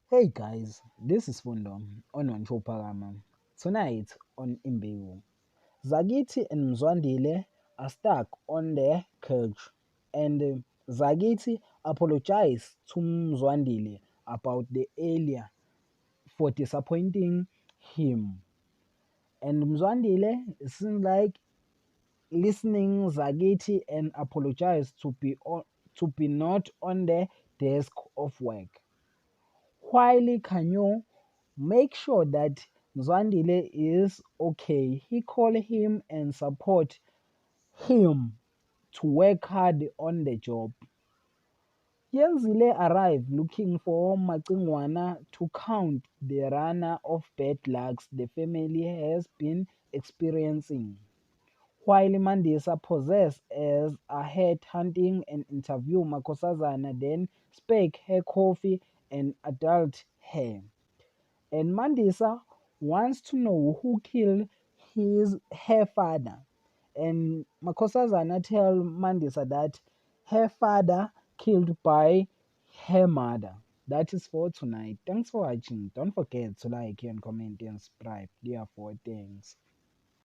Hey guys, this is Fundo on Parama. Tonight on Imbewu, Zagiti and Mzwandile are stuck on the couch, and Zagiti apologized to Mzwandile about the earlier for disappointing him. And Mzwandile seemed like listening Zagiti and apologized to be not on the desk of work. While Kanyo make sure that Mzwandile is okay, he call him and support him to work hard on the job. Yenzile arrived looking for Macingwana to count the runner of bad lucks the family has been experiencing. While Mandisa possessed as a head hunting and interview Makosazana, then spake her coffee and adult her. And Mandisa wants to know who killed her father. And Makosazana tell Mandisa that her father killed by her mother. That is for tonight. Thanks for watching. Don't forget to like and comment and subscribe. Therefore, thanks.